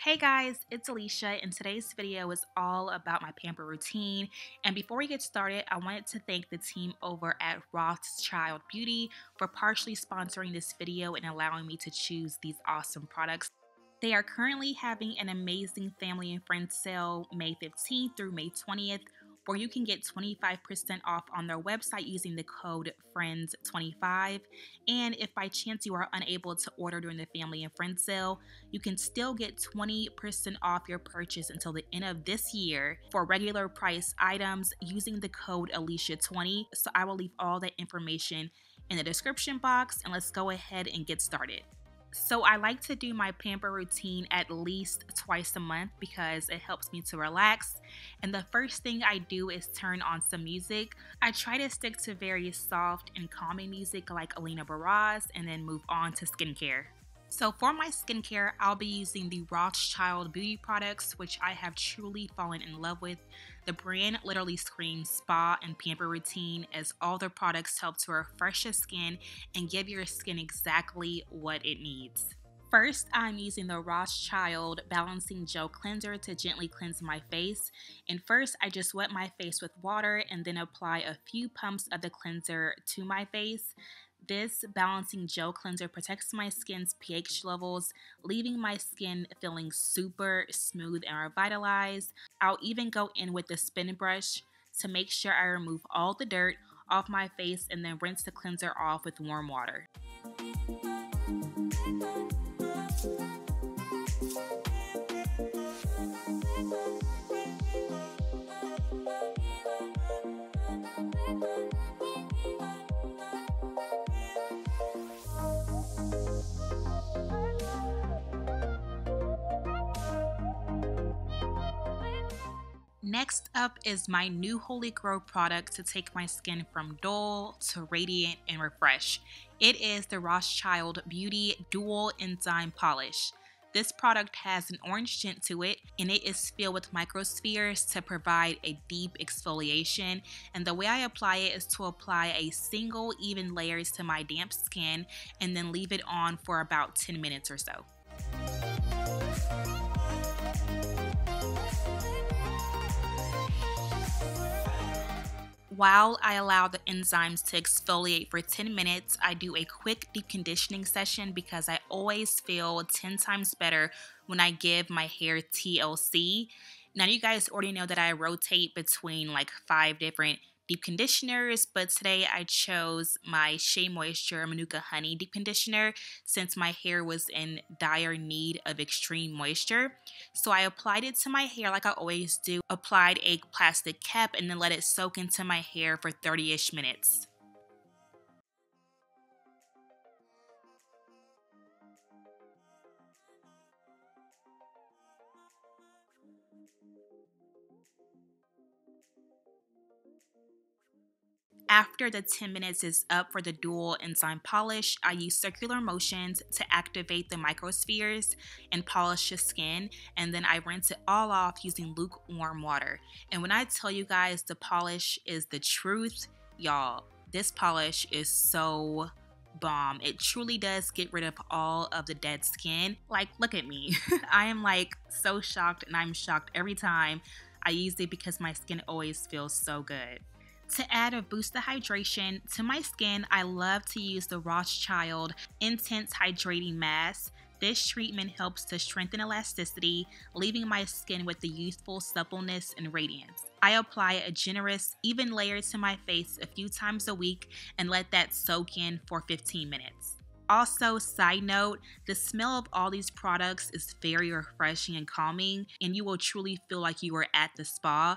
Hey guys, it's Alisha, and today's video is all about my pamper routine. And before we get started, I wanted to thank the team over at Rothschild Beauty for partially sponsoring this video and allowing me to choose these awesome products. They are currently having an amazing family and friends sale May 15th through May 20th, where you can get 25% off on their website using the code FRIENDS25. And if by chance you are unable to order during the family and friends sale, you can still get 20% off your purchase until the end of this year for regular price items using the code Alisha20. So I will leave all that information in the description box, and let's go ahead and get started. So I like to do my pamper routine at least twice a month because it helps me to relax. And the first thing I do is turn on some music. I try to stick to very soft and calming music like Alina Baraz and then move on to skincare. So for my skincare, I'll be using the Rothschild Beauty products, which I have truly fallen in love with. The brand literally screams spa and pamper routine, as all the products help to refresh your skin and give your skin exactly what it needs. First, I'm using the Rothschild Balancing Gel Cleanser to gently cleanse my face. And first, I just wet my face with water and then apply a few pumps of the cleanser to my face. This balancing gel cleanser protects my skin's pH levels, leaving my skin feeling super smooth and revitalized. I'll even go in with the spin brush to make sure I remove all the dirt off my face and then rinse the cleanser off with warm water. Next up is my new Holy Grail product to take my skin from dull to radiant and refresh. It is the Rothschild Beauty Dual Enzyme Polish. This product has an orange tint to it, and it is filled with microspheres to provide a deep exfoliation. And the way I apply it is to apply a single even layers to my damp skin and then leave it on for about 10 minutes or so. While I allow the enzymes to exfoliate for 10 minutes, I do a quick deep conditioning session because I always feel 10 times better when I give my hair TLC. Now, you guys already know that I rotate between like 5 different deep conditioners, but today I chose my Shea Moisture Manuka Honey Deep Conditioner since my hair was in dire need of extreme moisture. So I applied it to my hair like I always do, applied a plastic cap, and then let it soak into my hair for 30-ish minutes. After the 10 minutes is up for the dual enzyme polish, I use circular motions to activate the microspheres and polish the skin, and then I rinse it all off using lukewarm water. And when I tell you guys the polish is the truth, y'all, this polish is so bomb. It truly does get rid of all of the dead skin. Like, look at me. I am like so shocked, and I'm shocked every time I use it because my skin always feels so good. To add a boost of hydration to my skin, I love to use the Rothschild Intense Hydrating Mask. This treatment helps to strengthen elasticity, leaving my skin with the youthful suppleness and radiance. I apply a generous, even layer to my face a few times a week and let that soak in for 15 minutes. Also, side note, the smell of all these products is very refreshing and calming, and you will truly feel like you are at the spa.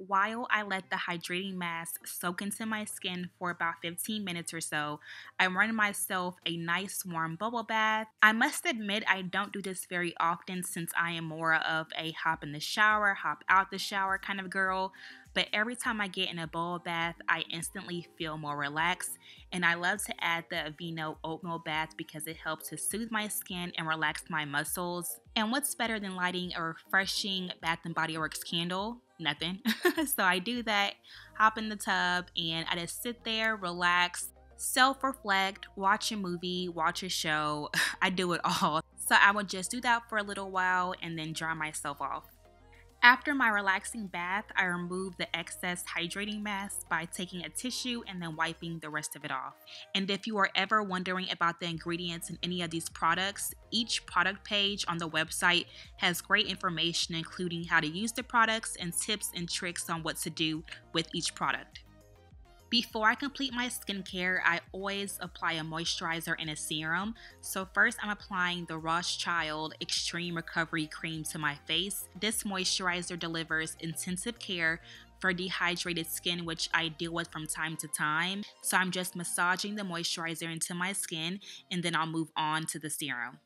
While I let the hydrating mask soak into my skin for about 15 minutes or so, I run myself a nice warm bubble bath. I must admit I don't do this very often since I am more of a hop in the shower, hop out the shower kind of girl, but every time I get in a bubble bath, I instantly feel more relaxed, and I love to add the Aveeno oatmeal bath because it helps to soothe my skin and relax my muscles. And what's better than lighting a refreshing Bath & Body Works candle? Nothing. So I do that, hop in the tub, and I just sit there, relax, self-reflect, watch a movie, watch a show. I do it all. So I would just do that for a little while and then dry myself off. After my relaxing bath, I remove the excess hydrating mask by taking a tissue and then wiping the rest of it off. And if you are ever wondering about the ingredients in any of these products, each product page on the website has great information, including how to use the products and tips and tricks on what to do with each product. Before I complete my skincare, I always apply a moisturizer and a serum. So first I'm applying the Rothschild Extreme Recovery Cream to my face. This moisturizer delivers intensive care for dehydrated skin, which I deal with from time to time. So I'm just massaging the moisturizer into my skin and then I'll move on to the serum.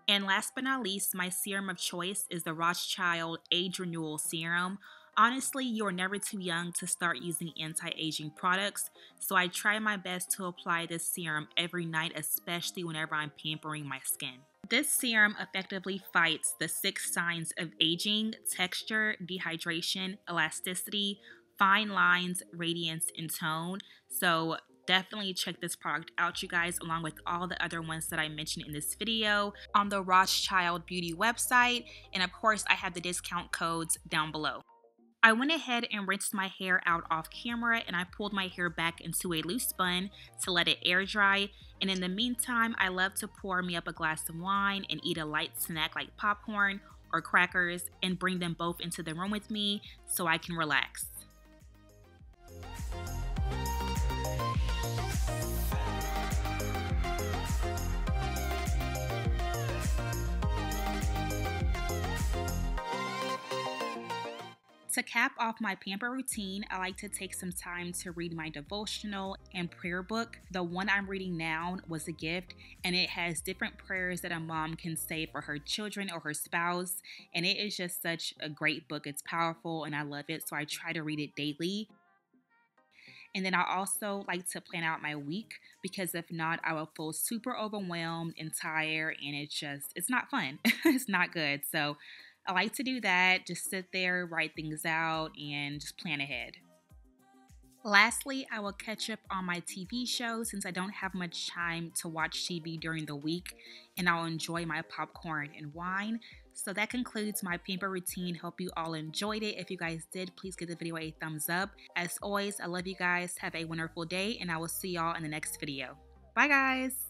And last but not least, my serum of choice is the Rothschild Age Renewal Serum. Honestly, you are never too young to start using anti-aging products, so I try my best to apply this serum every night, especially whenever I'm pampering my skin. This serum effectively fights the 6 signs of aging: texture, dehydration, elasticity, fine lines, radiance, and tone. So definitely check this product out, you guys, along with all the other ones that I mentioned in this video on the Rothschild Beauty website. And of course, I have the discount codes down below. I went ahead and rinsed my hair out off camera and I pulled my hair back into a loose bun to let it air dry. And in the meantime, I love to pour me up a glass of wine and eat a light snack like popcorn or crackers and bring them both into the room with me so I can relax. To cap off my pamper routine, I like to take some time to read my devotional and prayer book. The one I'm reading now was a gift, and it has different prayers that a mom can say for her children or her spouse. And it is just such a great book. It's powerful and I love it, so I try to read it daily. And then I also like to plan out my week because if not, I will feel super overwhelmed and tired, and it's not fun. It's not good. So I like to do that, just sit there, write things out, and just plan ahead. Lastly, I will catch up on my TV shows since I don't have much time to watch TV during the week, and I'll enjoy my popcorn and wine. So that concludes my pamper routine. Hope you all enjoyed it. If you guys did, please give the video a thumbs up. As always, I love you guys. Have a wonderful day, and I will see y'all in the next video. Bye, guys.